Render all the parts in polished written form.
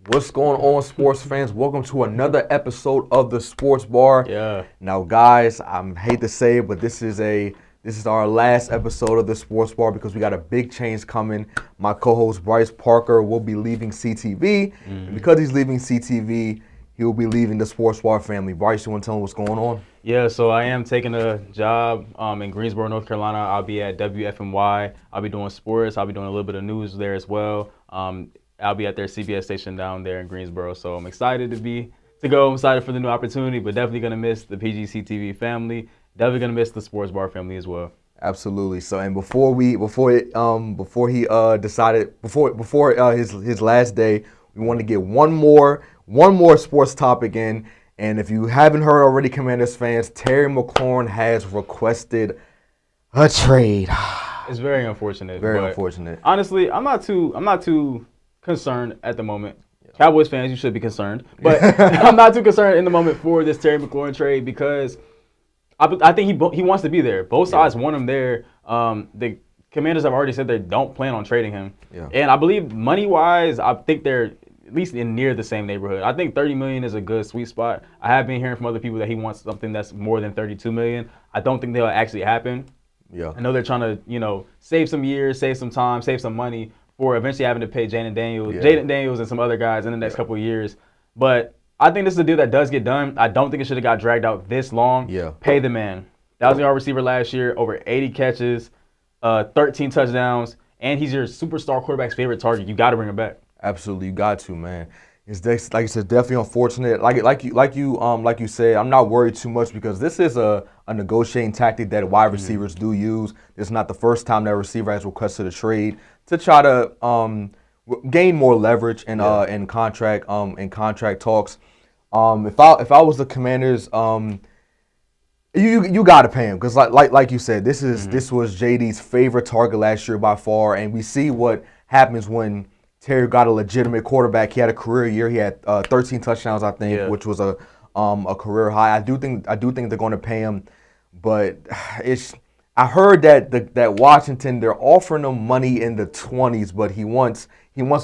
What's going on, sports fans? Welcome to another episode of the Sports Bar. Yeah. Now, guys, I hate to say it, but this is our last episode of the Sports Bar because we got a big change coming. My co-host Bryce Parker will be leaving CTV, and because he's leaving CTV, he will be leaving the Sports Bar family. Bryce, you want to tell him what's going on? Yeah, so I am taking a job in Greensboro, North Carolina. I'll be at WFMY. I'll be doing sports. I'll be doing a little bit of news there as well. I'll be at their CBS station down there in Greensboro. So I'm excited to go. I'm excited for the new opportunity, but definitely going to miss the PGCTV family. Definitely going to miss the Sports Bar family as well. Absolutely. So, and before his last day, we want to get one more sports topic in. And if you haven't heard already, Commanders fans, Terry McLaurin has requested a trade. It's very unfortunate. Very unfortunate. Honestly, I'm not too concerned at the moment. Yeah. Cowboys fans, you should be concerned, but I'm not too concerned in the moment for this Terry McLaurin trade because I think he wants to be there. Both sides want him there. The Commanders have already said they don't plan on trading him, and I believe money-wise, I think they're at least in near the same neighborhood. I think $30 million is a good sweet spot. I have been hearing from other people that he wants something that's more than $32 million. I don't think that'll actually happen. Yeah, I know they're trying to save some years, save some time, save some money for eventually having to pay Jaden Daniels and some other guys in the next couple of years. But I think this is a deal that does get done. I don't think it should have got dragged out this long. Yeah. Pay the man. That was our receiver last year, over 80 catches, 13 touchdowns, and he's your superstar quarterback's favorite target. You got to bring him back. Absolutely, you got to, man. It's like you said, definitely unfortunate. Like you said, I'm not worried too much because this is a negotiating tactic that wide receivers do use. It's not the first time that a receiver has requested a trade to try to gain more leverage in contract talks. If I was the Commanders, you got to pay him because like you said, this was JD's favorite target last year by far, and we see what happens when Terry got a legitimate quarterback. He had a career year. He had 13 touchdowns, I think, which was a career high. I do think they're going to pay him, but I heard that Washington, they're offering him money in the 20s, but he wants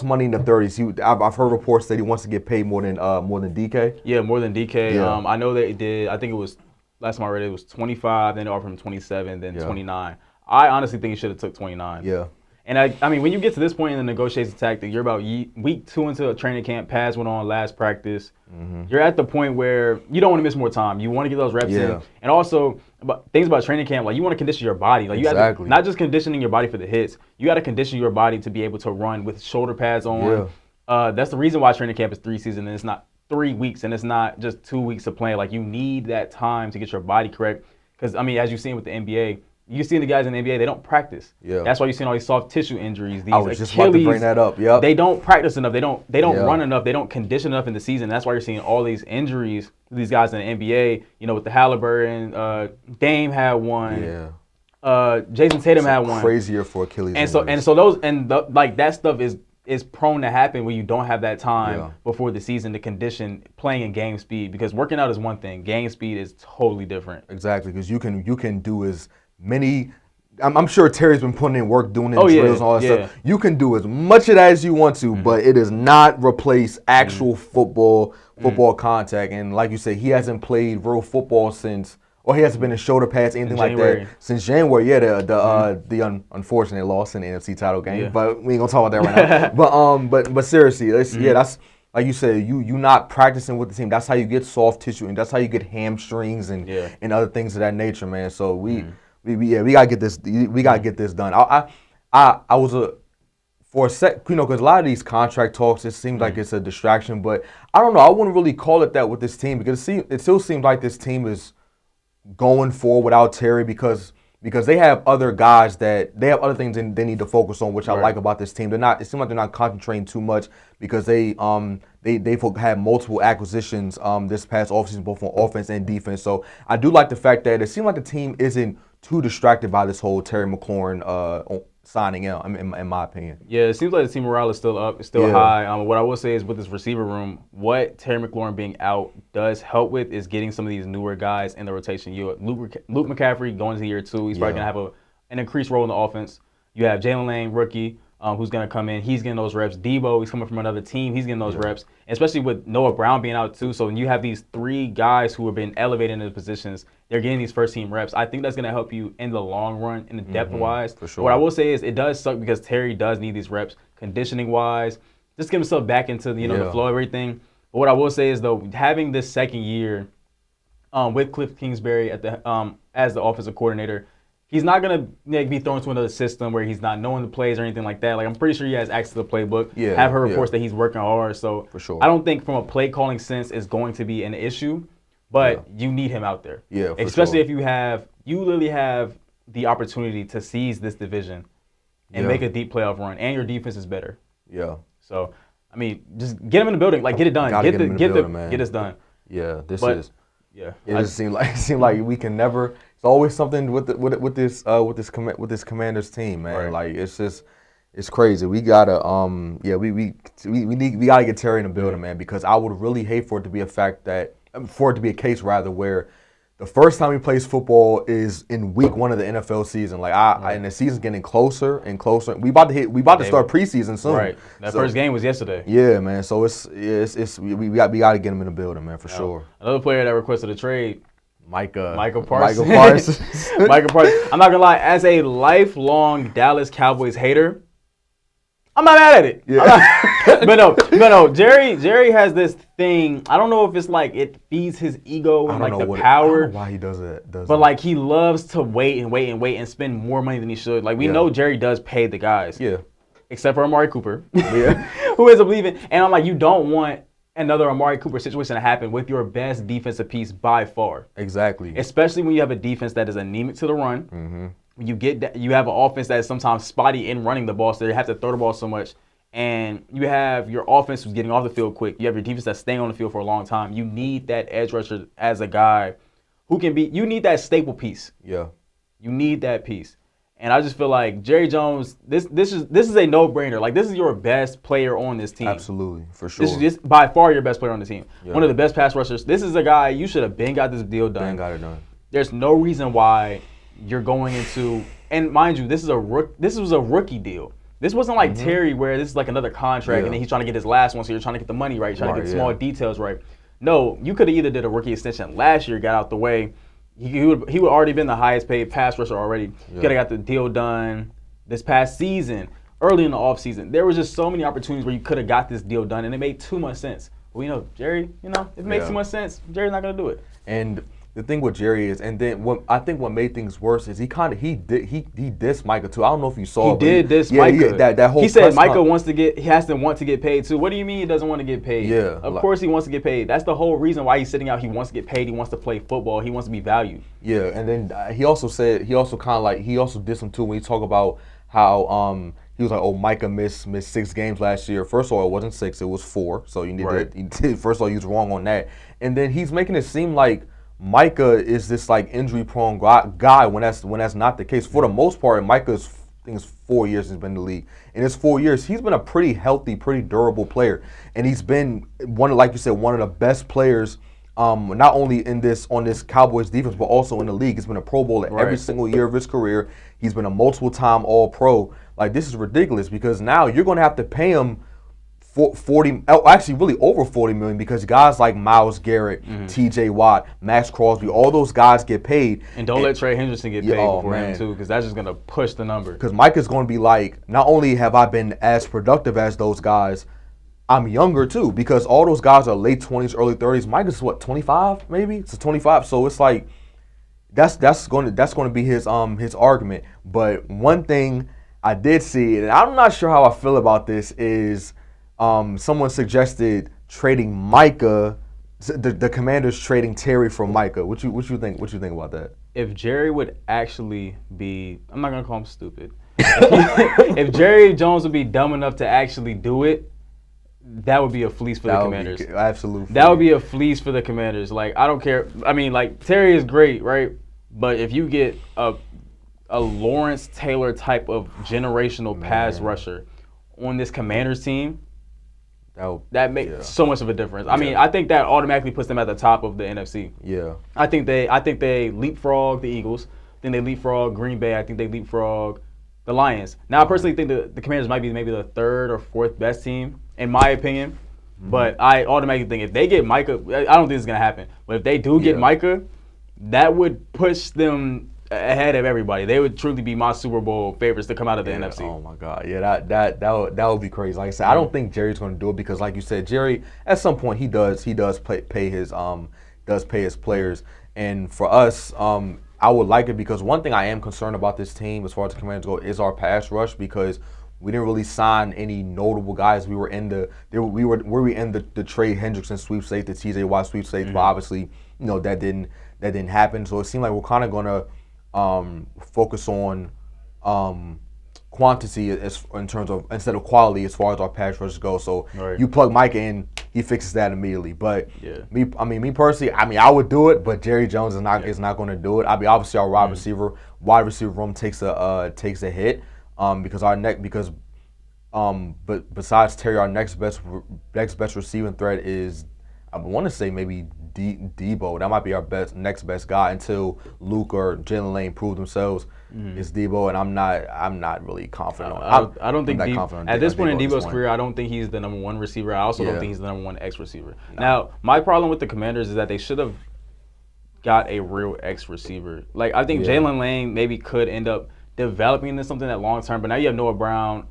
money in the 30s. I've heard reports that he wants to get paid more than DK. Yeah, more than DK. Yeah. I know they did. I think it was last time I read it was 25. Then they offered him 27, then 29. I honestly think he should have took 29. Yeah. And I mean, when you get to this point in the negotiation tactic, you're about week 2 into a training camp. Pads went on last practice. You're at the point where you don't want to miss more time. You want to get those reps in. And also, things about training camp, like you want to condition your body. Like you have to, not just conditioning your body for the hits. You got to condition your body to be able to run with shoulder pads on. Yeah. That's the reason why training camp is 3 seasons and it's not 3 weeks and it's not just 2 weeks of playing. Like you need that time to get your body correct. Because I mean, as you've seen with the NBA. You see the guys in the NBA, they don't practice. Yeah. That's why you're seeing all these soft tissue injuries. These I was just about to bring that up. Yep. They don't practice enough. They don't run enough. They don't condition enough in the season. That's why you're seeing all these injuries to these guys in the NBA. With the Halliburton, Dame had one. Yeah. Jason Tatum had one. Crazier for Achilles. Like that stuff is prone to happen when you don't have that time before the season to condition playing in game speed. Because working out is one thing. Game speed is totally different. Exactly, because you can do as many. I'm sure Terry's been putting in work doing drills and all that stuff. You can do as much of that as you want to, but it does not replace actual football contact. And like you said, he hasn't played real football since, or he hasn't been in shoulder pads, anything like that since January. Yeah, the unfortunate loss in the NFC title game, but we ain't gonna talk about that right now. But seriously, that's like you said, you not practicing with the team. That's how you get soft tissue, and that's how you get hamstrings and other things of that nature, man. So we gotta get this. We gotta get this done. I was for a sec, because a lot of these contract talks, it seems like it's a distraction. But I don't know. I wouldn't really call it that with this team because it still seems like this team is going forward without Terry because they have other guys that they have other things they need to focus on, which I like about this team. It seems like they're not concentrating too much because they had multiple acquisitions this past offseason, both on offense and defense. So I do like the fact that it seems like the team isn't too distracted by this whole Terry McLaurin signing out, in my opinion. Yeah, it seems like the team morale is still up, it's still high. What I will say is with this receiver room, what Terry McLaurin being out does help with is getting some of these newer guys in the rotation. Luke McCaffrey going into year 2, he's probably going to have an increased role in the offense. You have Jalen Lane, rookie. who's going to come in. He's getting those reps. Debo, he's coming from another team. He's getting those reps, and especially with Noah Brown being out too. So when you have these 3 guys who have been elevated into positions, they're getting these first-team reps. I think that's going to help you in the long run, in the depth-wise. For sure. What I will say is it does suck because Terry does need these reps, conditioning-wise, just get himself back into the flow of everything. But what I will say is, though, having this second year with Cliff Kingsbury at the as the offensive coordinator, he's not going to be thrown into another system where he's not knowing the plays or anything like that. Like, I'm pretty sure he has access to the playbook. Yeah, have heard reports that he's working hard. So for sure. I don't think from a play calling sense it's going to be an issue, but you need him out there. Yeah, especially if you literally have the opportunity to seize this division and make a deep playoff run, and your defense is better. Yeah. So, I mean, just get him in the building. Like, get it done. Get this done. Yeah, Yeah. It seemed like we can never. It's always something with this Commanders team, man. Right. Like it's crazy. We gotta we gotta get Terry in the building, man, because I would really hate for it to be a case where the first time he plays football is in week 1 of the NFL season. Like and the season's getting closer and closer. We about to start preseason soon. Right. That first game was yesterday. Yeah, man. So we got to get him in the building, man, for sure. Another player that requested a trade, Micah Parsons. Micah Parsons. I'm not gonna lie, as a lifelong Dallas Cowboys hater, I'm not mad at it. Yeah. But no. Jerry has this thing. I don't know if it's like it feeds his ego and like the power. I don't know why he does it. But like he loves to wait and spend more money than he should. Like we know Jerry does pay the guys. Yeah. Except for Amari Cooper. Yeah. Who ends up leaving. And I'm like, you don't want another Amari Cooper situation to happen with your best defensive piece by far. Exactly. Especially when you have a defense that is anemic to the run. Mm-hmm. You have an offense that is sometimes spotty in running the ball, so they have to throw the ball so much. And you have your offense who's getting off the field quick. You have your defense that's staying on the field for a long time. You need that edge rusher as a guy who can be – you need that staple piece. Yeah. You need that piece. And I just feel like Jerry Jones, this is a no-brainer. Like, this is your best player on this team. Absolutely, for sure. This is by far your best player on the team. Yeah. One of the best pass rushers. This is a guy you should have got this deal done. Ben got it done. There's no reason why you're going into – and mind you, this was a rookie deal. This wasn't like Terry where this is like another contract and then he's trying to get his last one, so you're trying to get the money right, trying to get the small details right. No, you could have either did a rookie extension last year, got out the way. He would already been the highest paid pass rusher already. You could have got the deal done this past season, early in the offseason. There was just so many opportunities where you could have got this deal done, and it made too much sense. Well, Jerry, if it makes too much sense, Jerry's not going to do it. And the thing with Jerry is, and then I think what made things worse is he dissed Micah too. I don't know if you saw. He did diss Micah. That whole. He said Micah has to want to get paid too. What do you mean he doesn't want to get paid? Yeah. Of course he wants to get paid. That's the whole reason why he's sitting out. He wants to get paid. He wants to play football. He wants to be valued. Yeah, and then he also dissed him too when he talked about how he was like, oh, Micah missed 6 games last year. First of all, it wasn't 6, it was 4. So first of all, he was wrong on that. And then he's making it seem like Micah is this like injury-prone guy when that's not the case. For the most part, Micah's I think it's 4 years he's been in the league. In his 4 years, he's been a pretty healthy, pretty durable player, and he's been one of the best players. Not only on this Cowboys defense, but also in the league. He's been a Pro Bowler every single year of his career. He's been a multiple-time All-Pro. Like, this is ridiculous because now you're going to have to pay him really over $40 million because guys like Myles Garrett, T.J. Watt, Max Crosby, all those guys get paid. And don't let Trey Hendrickson get paid before him too, because that's just going to push the number. Because Micah's going to be like, not only have I been as productive as those guys, I'm younger too, because all those guys are late 20s, early 30s. Micah's what, 25 maybe? It's 25. So it's like that's going to be his argument. But one thing I did see, and I'm not sure how I feel about this, is someone suggested trading Micah, the Commanders trading Terry for Micah. What you think? What you think about that? If Jerry would actually be, I'm not gonna call him stupid. If Jerry Jones would be dumb enough to actually do it, that would be a fleece for the Commanders. Absolutely. That would be a fleece for the Commanders. Like, I don't care. I mean, like, Terry is great, right? But if you get a Lawrence Taylor type of generational pass rusher on this Commanders team, that makes so much of a difference. I mean, I think that automatically puts them at the top of the NFC. Yeah. I think they leapfrog the Eagles. I think they leapfrog Green Bay. I think they leapfrog The Lions. Now, I personally think the Commanders might be maybe the third or fourth best team, in my opinion. But I automatically think if they get Micah, I don't think it's going to happen. But if they do get Micah, that would push them ahead of everybody. They would truly be my Super Bowl favorites to come out of the NFC. Oh my God, yeah, that would be crazy. Like I said, I don't think Jerry's going to do it because, like you said, Jerry at some point he does pay his players, and for us, I would like it because one thing I am concerned about this team as far as the Commanders go is our pass rush because we didn't really sign any notable guys. We were in the Trey Hendrickson sweepstakes, the TJ Watt sweepstakes, but obviously that didn't happen. So it seemed like we're kind of gonna focus on quantity in terms of instead of quality as far as our pass rush goes. So you plug Micah in, he fixes that immediately. But me personally, I would do it, but Jerry Jones is not going to do it. Obviously our wide receiver room takes a hit but besides Terry, our next best receiving threat is I want to say maybe Debo. That might be our next best guy until Luke or Jalen Lane prove themselves. It's Debo, and I'm not really confident. I don't think at this point in Debo's career, I don't think he's the number one receiver. I also don't think he's the number one X receiver. Now, my problem with the Commanders is that they should have got a real X receiver. Like I think Jalen Lane maybe could end up developing into something that long term, but now you have Noah Brown.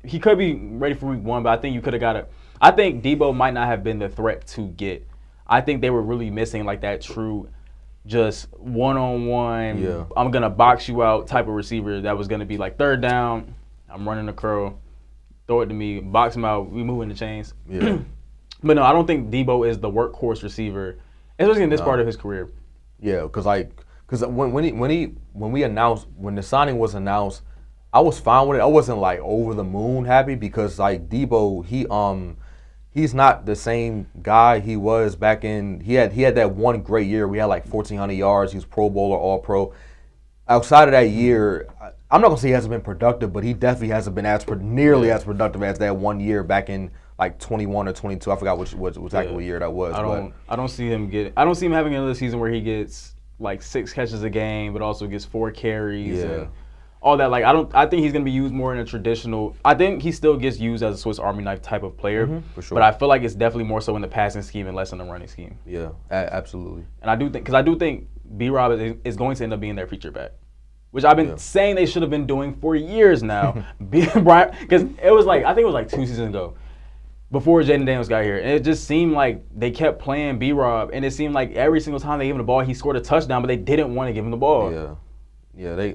He could be ready for week 1, but I think you could have got it. I think Debo might not have been the threat to get. I think they were really missing like that true, just one-on-one, I'm going to box you out type of receiver that was going to be like third down, I'm running the curl, throw it to me, box him out, we moving the chains. Yeah. But no, I don't think Debo is the workhorse receiver, especially in this part of his career. Yeah, because when the signing was announced, I was fine with it. I wasn't like over the moon happy because like Debo, he's not the same guy he was back in. He had that one great year. We had like 1,400 yards. He was Pro Bowler, All Pro. Outside of that year, I'm not gonna say he hasn't been productive, but he definitely hasn't been nearly as productive as that 1 year back in like 21 or 22. I forgot which exactly what year that was. I don't see him having another season where he gets like 6 catches a game, but also gets 4 carries and all that. Like I think he's gonna be used more in a traditional. I think he still gets used as a Swiss Army knife type of player, for sure. But I feel like it's definitely more so in the passing scheme and less in the running scheme. Yeah, absolutely. And I do think B-Rob is going to end up being their feature back, which I've been saying they should have been doing for years now. Because it was like I think it was like 2 seasons ago, before Jaden Daniels got here, and it just seemed like they kept playing B-Rob, and it seemed like every single time they gave him the ball, he scored a touchdown, but they didn't want to give him the ball. Yeah.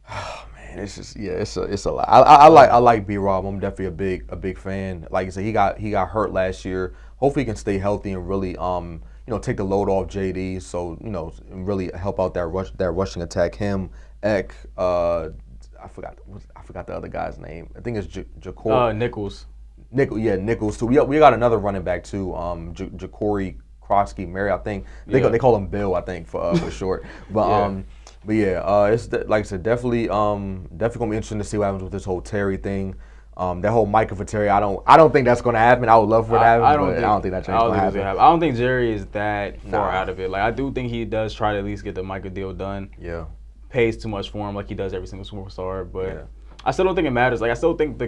Oh man, it's just it's a lot. I like B-Rob. I'm definitely a big fan. Like I said, he got hurt last year. Hopefully he can stay healthy and really take the load off JD. So and really help out that rushing attack. Him, Eck, I forgot the other guy's name. I think it's Nichols. Nichols too. We got another running back too. Ja'Cory Krosky Mary. I think they call him Bill. I think for short. But it's like I said, definitely gonna be interesting to see what happens with this whole Terry thing. That whole Micah for Terry, I don't think that's gonna happen. I would love for it to happen, I don't think that's gonna happen. I don't think Jerry is that far out of it. Like I do think he does try to at least get the Micah deal done. Yeah. Pays too much for him like he does every single superstar, but I still don't think it matters. Like I still think I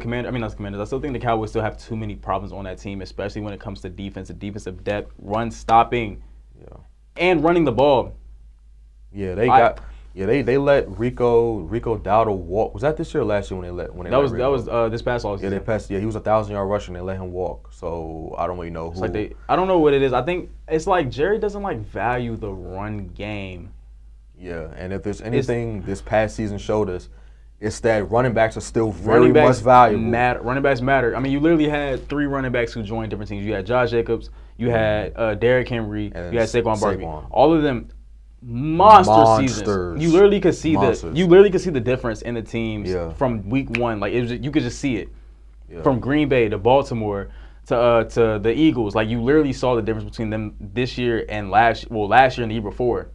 still think the Cowboys still have too many problems on that team, especially when it comes to defensive depth, run stopping, and running the ball. Yeah, they let Rico Dowdle walk. Was that this year or last year when they let That was this past offseason. He was 1,000-yard rusher and they let him walk. So I don't really know who. I don't know what it is. I think it's like Jerry doesn't like value the run game. Yeah, and if there's anything this past season showed us, it's that running backs are still very much valuable. Running backs matter. I mean, you literally had 3 running backs who joined different teams. You had Josh Jacobs, you had Derrick Henry, you had Saquon Barkley. All of them monster seasons. You literally could see the difference in the teams from week 1. Like you could just see it from Green Bay to Baltimore to the Eagles. Like you literally saw the difference between them this year and last year and the year before.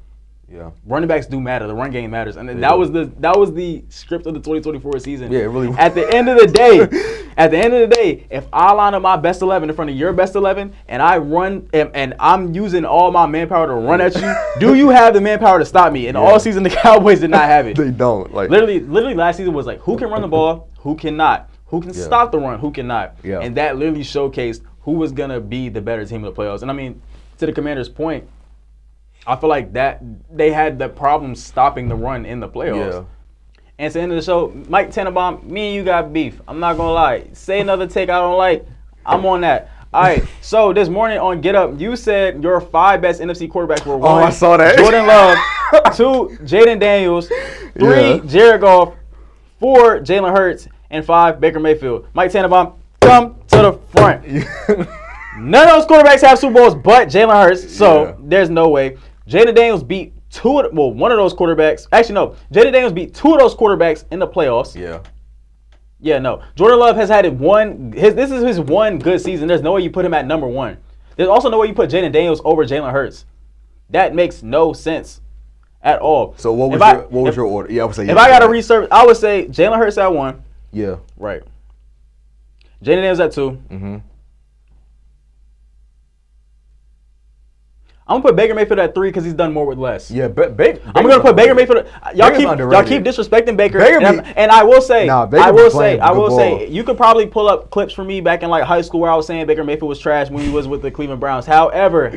Yeah. Running backs do matter. The run game matters, and that was the script of the 2024 season. Yeah, it really was. At the end of the day, if I line up my best 11 in front of your best 11, and I run and I'm using all my manpower to run at you, do you have the manpower to stop me? And all season the Cowboys did not have it. They don't. Like literally last season was like, who can run the ball, who cannot, who can stop the run, who cannot, and that literally showcased who was gonna be the better team in the playoffs. And I mean, to the Commanders' point, I feel like that they had the problem stopping the run in the playoffs. Yeah. And at the end of the show, Mike Tannenbaum, me and you got beef. I'm not gonna lie. Say another take I don't like, I'm on that. All right. So this morning on Get Up, you said your 5 best NFC quarterbacks were 1, I saw that. Jordan Love, 2, Jaden Daniels, 3, Jared Goff, 4, Jalen Hurts, and 5, Baker Mayfield. Mike Tannenbaum, come to the front. None of those quarterbacks have Super Bowls but Jalen Hurts, so there's no way. Jaden Daniels beat one of those quarterbacks. Actually, no. Jaden Daniels beat 2 of those quarterbacks in the playoffs. Yeah, no. Jordan Love has had this is his one good season. There's no way you put him at number 1. There's also no way you put Jaden Daniels over Jalen Hurts. That makes no sense at all. So what was your order? Yeah, I would say. If I got to research, I would say Jalen Hurts at 1. Yeah. Right. Jaden Daniels at 2. Mm-hmm. I'm gonna put Baker Mayfield at 3 because he's done more with less. Yeah, I'm gonna put Baker Mayfield. Y'all keep disrespecting Baker. And I will say, you could probably pull up clips from me back in like high school where I was saying Baker Mayfield was trash when he was with the Cleveland Browns. However,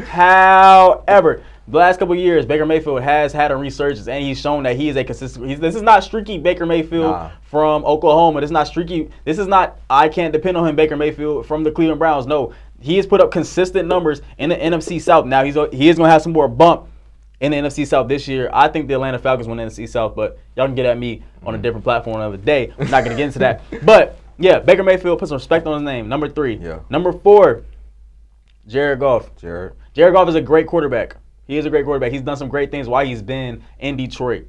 the last couple of years, Baker Mayfield has had a resurgence, and he's shown that he is a consistent. This is not streaky Baker Mayfield from Oklahoma. This is not streaky. This is not I can't depend on him Baker Mayfield from the Cleveland Browns. No. He has put up consistent numbers in the NFC South. Now he is going to have some more bump in the NFC South this year. I think the Atlanta Falcons win the NFC South, but y'all can get at me on a different platform another day. I'm not going to get into that. But, yeah, Baker Mayfield, put some respect on his name. Number 3. Yeah. Number 4, Jared Goff. Jared Goff is a great quarterback. He is a great quarterback. He's done some great things while he's been in Detroit.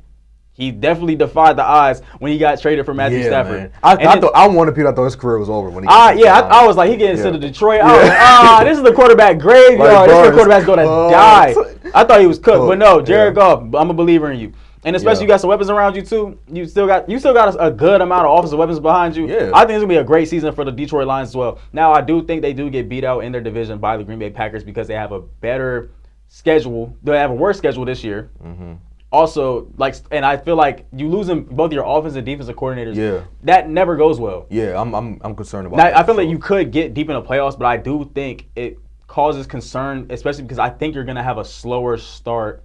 He definitely defied the odds when he got traded for Matthew Stafford. Man. I wanted people to thought his career was over when he I was like, he getting sent to Detroit. I was like, this is the quarterback graveyard. This is the quarterback's going to die. I thought he was cooked. But no, Jared Goff, I'm a believer in you. And especially you got some weapons around you too. You still got a good amount of offensive weapons behind you. Yeah. I think it's going to be a great season for the Detroit Lions as well. Now, I do think they do get beat out in their division by the Green Bay Packers because they have a better schedule. They have a worse schedule this year. Mm-hmm. Also, and I feel like you losing both your offensive and defensive coordinators. Yeah. That never goes well. Yeah, I'm concerned about that. Now, I feel like you could get deep in the playoffs, but I do think it causes concern, especially because I think you're going to have a slower start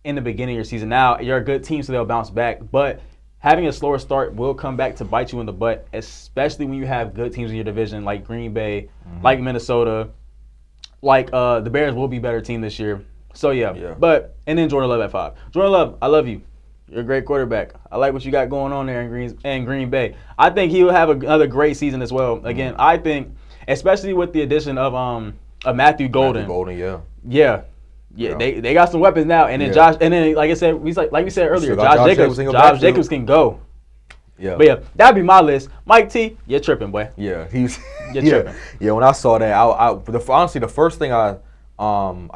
in the beginning of your season. Now, you're a good team, so they'll bounce back, but having a slower start will come back to bite you in the butt, especially when you have good teams in your division like Green Bay, like Minnesota, like the Bears will be a better team this year. So, yeah. And then Jordan Love at 5. Jordan Love, I love you. You're a great quarterback. I like what you got going on there in Green Bay. I think he will have another great season as well. Again, I think, especially with the addition of Matthew Golden. Yeah. They got some weapons now. And then Josh, and then like I said, like we said earlier, Josh Jacobs can go. Yeah. But yeah, that'd be my list. Mike T, you're tripping, boy. Yeah, he's tripping. Yeah, when I saw that, honestly the first thing I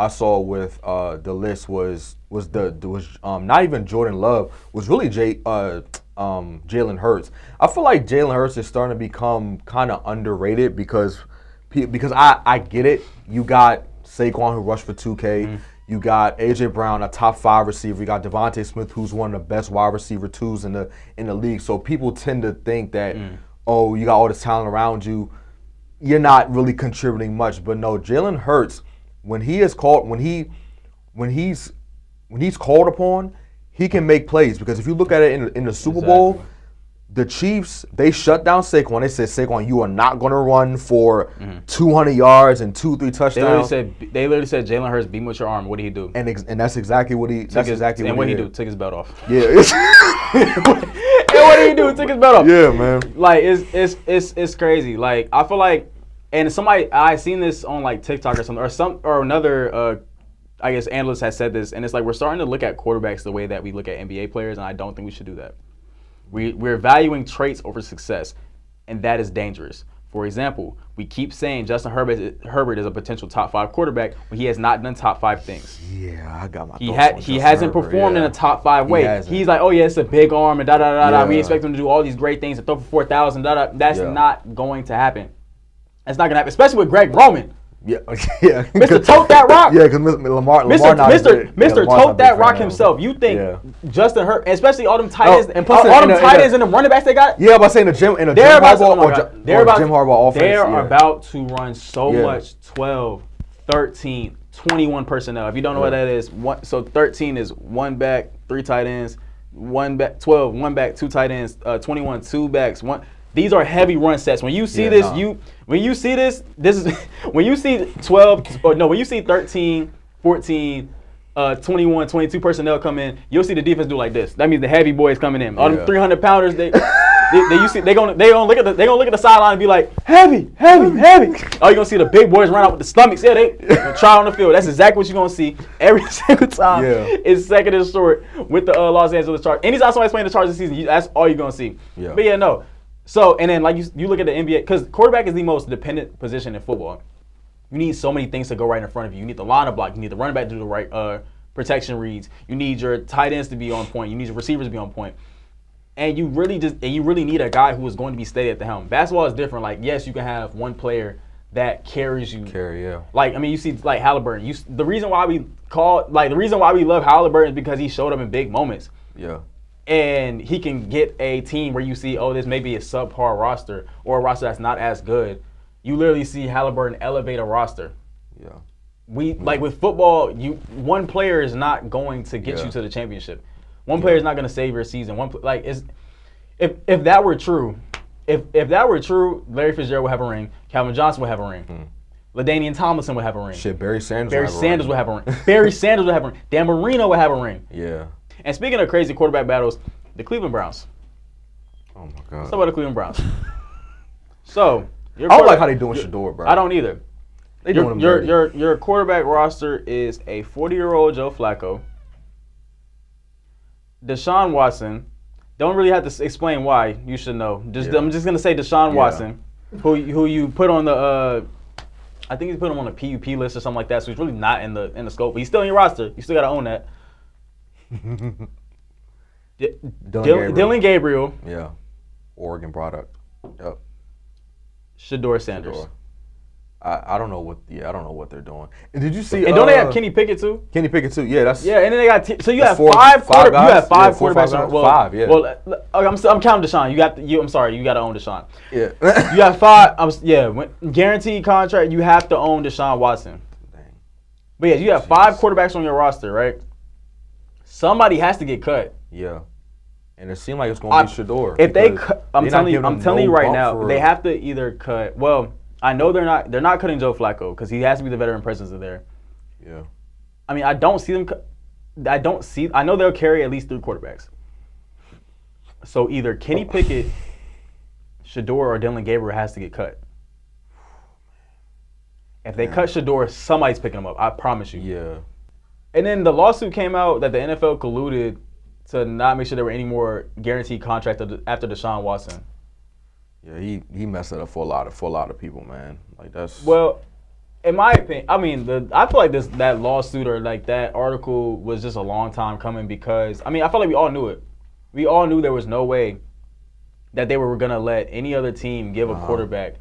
saw with the list was not even Jordan Love, was really Jalen Hurts. I feel like Jalen Hurts is starting to become kind of underrated because I get it. You got Saquon who rushed for 2K. You got AJ Brown, a top 5 receiver. You got Devontae Smith, who's one of the best wide receiver 2s in the league. So people tend to think that you got all this talent around you, you're not really contributing much. But no, Jalen Hurts, when he's called upon, he can make plays. Because if you look at it in the Super Bowl, the Chiefs, they shut down Saquon. They said, Saquon, you are not going to run for 200 yards and 2-3 touchdowns. They literally said Jalen Hurts, beat him with your arm. What did he do? And that's exactly what he. That's exactly what he did. Took his belt off. Yeah. And what did he do? Took his belt off. Yeah, man. Like it's crazy. Like I feel like, and I seen this on like TikTok or something, or another I guess analyst has said this, and it's like we're starting to look at quarterbacks the way that we look at NBA players, and I don't think we should do that. We're valuing traits over success, and that is dangerous. For example, we keep saying Justin Herbert is a potential top 5 quarterback when he has not done top 5 things. Yeah, I got my He hasn't performed in a top 5 way. He's like, oh yeah, it's a big arm and da. We expect him to do all these great things and throw for 4,000. That's not going to happen. That's not gonna happen, especially with Greg Roman. Yeah. Mr. Tote That Rock. Yeah, because Lamar Mr. Tote That Rock himself. You think Justin Herbert, especially all them tight ends, and plus all them tight ends and the running backs they got? Yeah, but saying the Jim Harbaugh offense. They're about to run so much 12, 13, 21 personnel. If you don't know what that is, so 13 is 1 back, 3 tight ends, 1 back, 12, 1 back, 2 tight ends, 21, 2 backs, 1. These are heavy run sets. When you see this, when you see 13, 14, 21, 22 personnel come in, you'll see the defense do like this. That means the heavy boys coming in. All them 300 pounders, they gonna look at the sideline and be like, heavy. Oh, you're gonna see the big boys run out with the stomachs. Yeah, they try on the field. That's exactly what you're gonna see every single time. It's second and short with the Los Angeles Chargers. Anytime somebody's playing the Chargers this season, that's all you're gonna see. Yeah. But no. So, and then like you look at the NBA, because quarterback is the most dependent position in football. You need so many things to go right in front of you. You need the line to block. You need the running back to do the right protection reads. You need your tight ends to be on point. You need your receivers to be on point. And you really need a guy who is going to be steady at the helm. Basketball is different. Like, yes, you can have one player that carries you. Like, I mean, you see like Halliburton. The reason why we love Halliburton is because he showed up in big moments. Yeah. And he can get a team where you see, oh, this may be a subpar roster or a roster that's not as good. You literally see Halliburton elevate a roster. Yeah. Like with football, one player is not going to get you to the championship. One player is not going to save your season. If that were true, Larry Fitzgerald would have a ring. Calvin Johnson would have a ring. LaDainian Tomlinson would have a ring. Shit, Barry Sanders would have a ring. Barry Sanders would have a ring. Dan Marino would have a ring. Yeah. And speaking of crazy quarterback battles, the Cleveland Browns. Oh my God. Let's talk about the Cleveland Browns. So, I don't like how they doing Shador, bro. I don't either. Your quarterback roster is a 40-year-old Joe Flacco, Deshaun Watson. Don't really have to explain why. You should know. I'm just gonna say Deshaun Watson, who you put on the I think you put him on a PUP list or something like that. So he's really not in the scope, but he's still in your roster. You still gotta own that. Dylan Gabriel. Yeah. Oregon product. Yep. Shador Sanders. I don't know what they're doing. And did you see? And don't they have Kenny Pickett too? Kenny Pickett too. Yeah, that's. Yeah, and then they got so you have five quarterbacks. Five. Yeah. Well, I'm counting Deshaun. I'm sorry, you got to own Deshaun. Yeah. You have 5. Guaranteed contract. You have to own Deshaun Watson. Dang. But yeah, you have 5 quarterbacks on your roster, right? Somebody has to get cut. Yeah. And it seemed like it's going to be Shador. If they cut, I'm telling you right now, they have to either cut. Well, I know they're not cutting Joe Flacco because he has to be the veteran presence there. Yeah. I mean, I don't see them. I know they'll carry at least 3 quarterbacks. So either Kenny Pickett, Shador, or Dylan Gabriel has to get cut. If they cut Shador, somebody's picking him up. I promise you. Yeah. And then the lawsuit came out that the NFL colluded to not make sure there were any more guaranteed contracts after Deshaun Watson. Yeah, he messed it up for a lot of people, man. Like that's. Well, in my opinion, I mean, I feel like that lawsuit or like that article was just a long time coming because I mean I feel like we all knew it. We all knew there was no way that they were gonna let any other team give a quarterback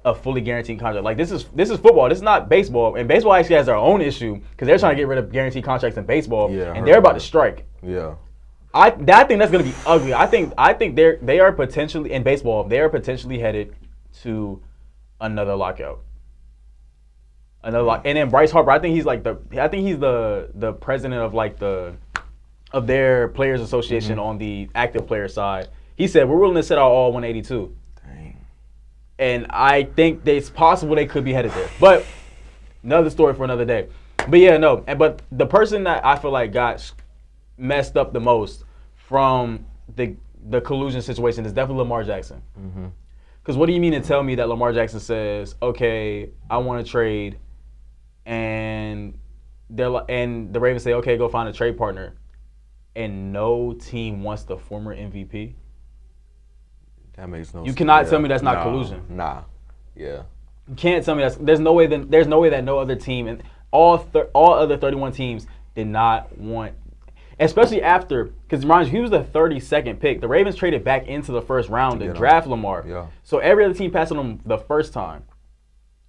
a fully guaranteed contract. Like this is football. This is not baseball. And baseball actually has their own issue because they're trying to get rid of guaranteed contracts in baseball, and they're about to strike. Yeah. I think that's going to be ugly. I think they are potentially in baseball. They are potentially headed to another lockout. And then Bryce Harper. I think he's the president of their players association on the active player side. He said we're willing to sit out all 182. Dang. And I think it's possible they could be headed there. But another story for another day. But yeah, no. But the person that I feel like got messed up the most from the collusion situation is definitely Lamar Jackson. Because what do you mean to tell me that Lamar Jackson says, okay, I want to trade, and the Ravens say, okay, go find a trade partner, and no team wants the former MVP? That makes no sense. You cannot tell me that's not collusion. Nah. Yeah. You can't tell me there's no way that no other team and all other 31 teams did not want, especially after, because mind you, he was the 32nd pick. The Ravens traded back into the first round to draft Lamar. Yeah. So every other team passed on him the first time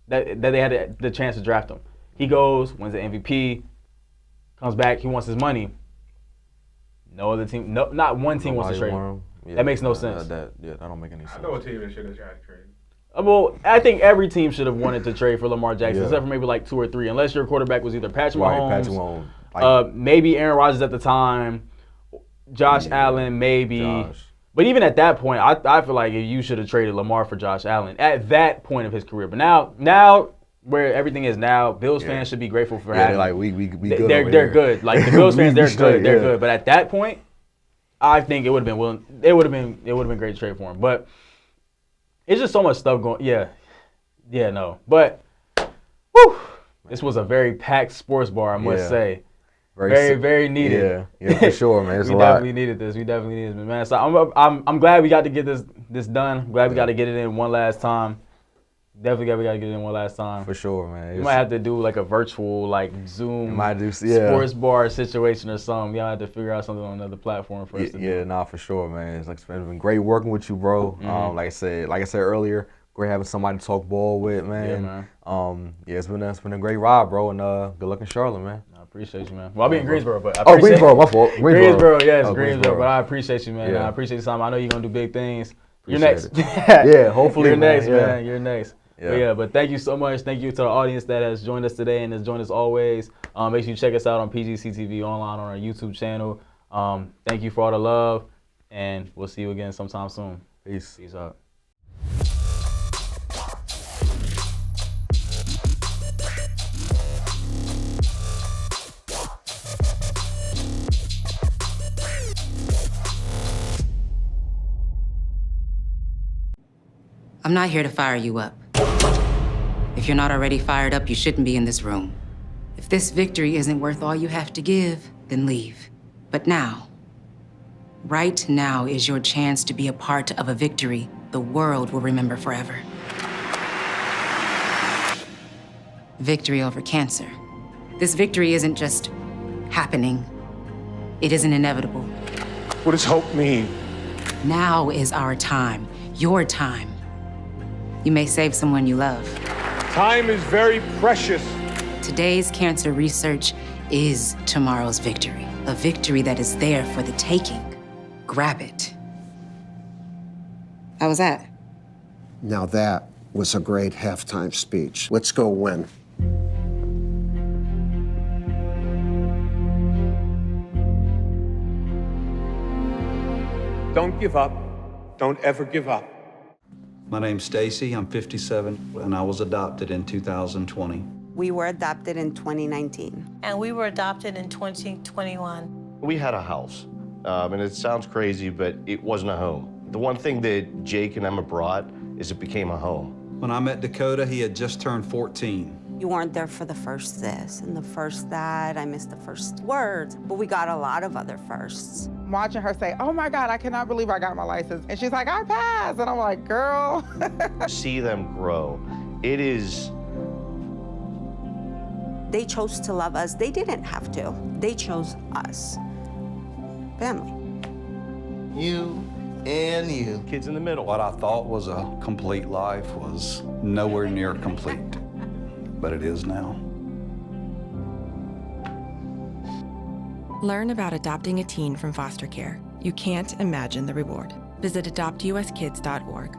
that they had the chance to draft him. He goes, wins the MVP, comes back, he wants his money. No other team, not one team wants to trade him. Yeah, that makes no sense. That don't make any sense. I know a team that should have tried to trade. Well, I think every team should have wanted to trade for Lamar Jackson, Yeah. except for maybe like 2 or 3, unless your quarterback was either Patrick Mahomes, Like, maybe Aaron Rodgers at the time, Josh Allen, maybe. But even at that point, I feel like you should have traded Lamar for Josh Allen at that point of his career. But now where everything is now, Bills fans should be grateful for having. Like we good. They're good. Like the Bills fans, they're good. They're good. But at that point, I think it would have been great to trade for him. But it's just so much stuff going. Yeah, no. But this was a very packed sports bar, I must say. Very needed. Yeah, for sure, man. We definitely needed this. Man. So I'm glad we got to get this done. I'm glad we got to get it in one last time. Definitely glad we got to get it in one last time. For sure, man. We might have to do like a virtual Zoom sports bar situation or something. Y'all have to figure out something on another platform for us to do. Yeah, nah, for sure, man. It's been great working with you, bro. Like I said earlier, great having somebody to talk ball with, man. Yeah, man. It's been a great ride, bro, and good luck in Charlotte, man. I appreciate you, man. Well, I'll be in Greensboro, but I appreciate Greensboro, my fault. Greensboro, yes, Greensboro. But I appreciate you, man. I appreciate you, Simon. I know you're gonna do big things. You're next. Yeah, hopefully. You're next, man. You're next. But thank you so much. Thank you to the audience that has joined us today and has joined us always. Make sure you check us out on PGCTV online on our YouTube channel. Thank you for all the love, and we'll see you again sometime soon. Peace out. I'm not here to fire you up. If you're not already fired up, you shouldn't be in this room. If this victory isn't worth all you have to give, then leave. But now, right now is your chance to be a part of a victory the world will remember forever. Victory over cancer. This victory isn't just happening. It isn't inevitable. What does hope mean? Now is our time, your time. You may save someone you love. Time is very precious. Today's cancer research is tomorrow's victory. A victory that is there for the taking. Grab it. How was that? Now that was a great halftime speech. Let's go win. Don't give up. Don't ever give up. My name's Stacy, I'm 57, and I was adopted in 2020. We were adopted in 2019. And we were adopted in 2021. We had a house, and it sounds crazy, but it wasn't a home. The one thing that Jake and Emma brought is it became a home. When I met Dakota, he had just turned 14. You weren't there for the first this and the first that. I missed the first words, but we got a lot of other firsts. Watching her say, oh my God, I cannot believe I got my license. And she's like, I passed. And I'm like, girl. See them grow. It is. They chose to love us. They didn't have to. They chose us. Family. You and you. Kids in the middle. What I thought was a complete life was nowhere near complete, but it is now. Learn about adopting a teen from foster care. You can't imagine the reward. Visit adoptuskids.org.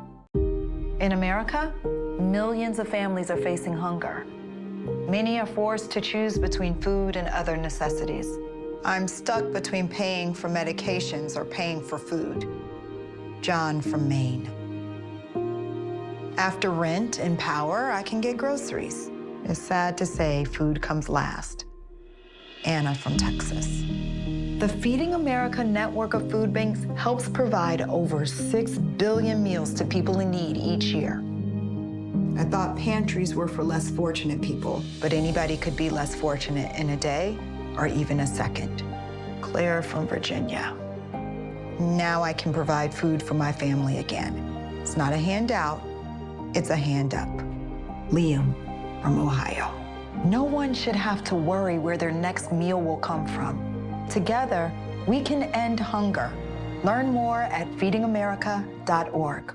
In America, millions of families are facing hunger. Many are forced to choose between food and other necessities. I'm stuck between paying for medications or paying for food. John from Maine. After rent and power, I can get groceries. It's sad to say food comes last. Anna from Texas. The Feeding America network of food banks helps provide over 6 billion meals to people in need each year. I thought pantries were for less fortunate people, but anybody could be less fortunate in a day or even a second. Claire from Virginia. Now I can provide food for my family again. It's not a handout, It's a hand up. Liam from Ohio. No one should have to worry where their next meal will come from. Together, we can end hunger. Learn more at feedingamerica.org.